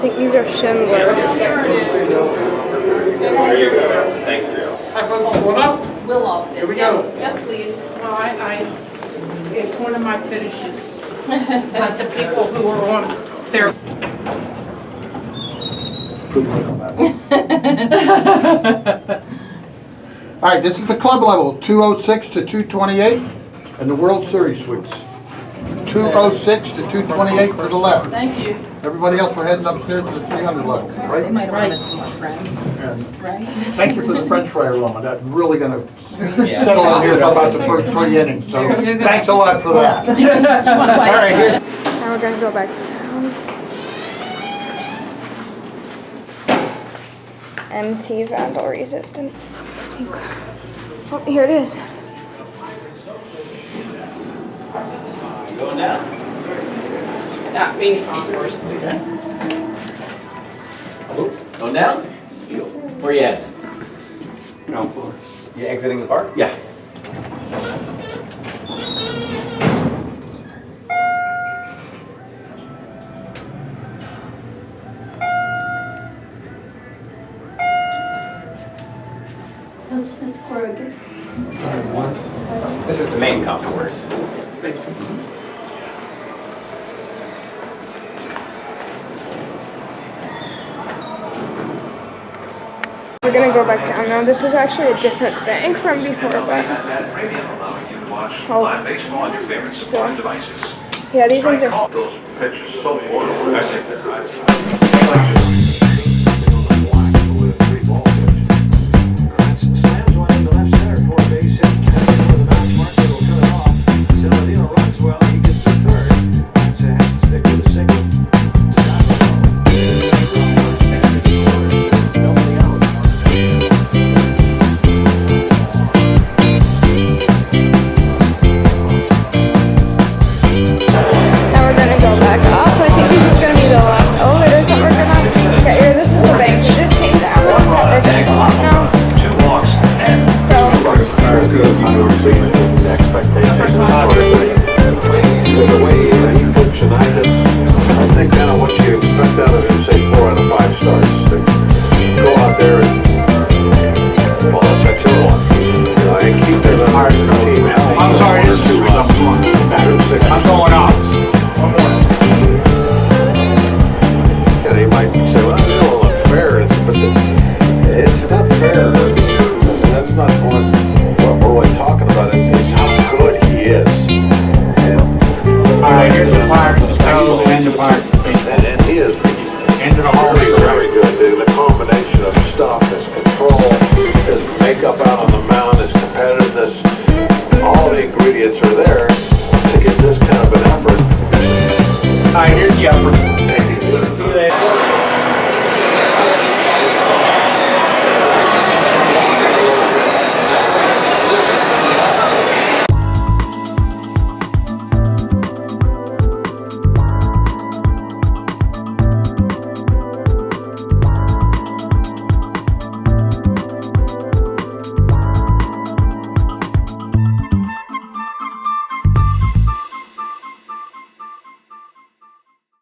think these are Schindler. There you go. Thanks, Drew. One up? We'll all fit. Here we go. Yes, please. Well, it's one of my fetishes. Like the people who are on their. All right, this is the club level, 206 to 228, and the World Series suites. 206 to 228 to the left. Thank you. Everybody else, we're heading upstairs to the 300 level, They right? might have met some of my friends, And right? thank you for the French fry aroma. That's really gonna settle in here for about the first 3 innings. So thanks a lot for that. All right, here's Now we're gonna go back to town. MT Vandel resistant. I think. Oh, here it is. Going down? That being concourse. Going down? Where you at? Ground floor. You exiting the park? Yeah. What's this for again? This is the main concourse. We're gonna go back down now. This is actually a different bank from before, but Live baseball on your favorite support devices. yeah, these things are. Those pitches so beautiful. I think Now we're gonna go back up. I think this is gonna be the last elevators that we're gonna get here. This is the bank we just came down. We're gonna go up now. 2 walks and So I think kind of what you expect out of him, say 4 out of 5 stars. Go out there and, well, that's a 2-1. You know, and keep their heart in the team. I'm sorry, this is 2 I'm going off. And they might say, well, that's a little unfair, but it's not fair. That's not what we're really talking about. It's how good he is. And All right, here's the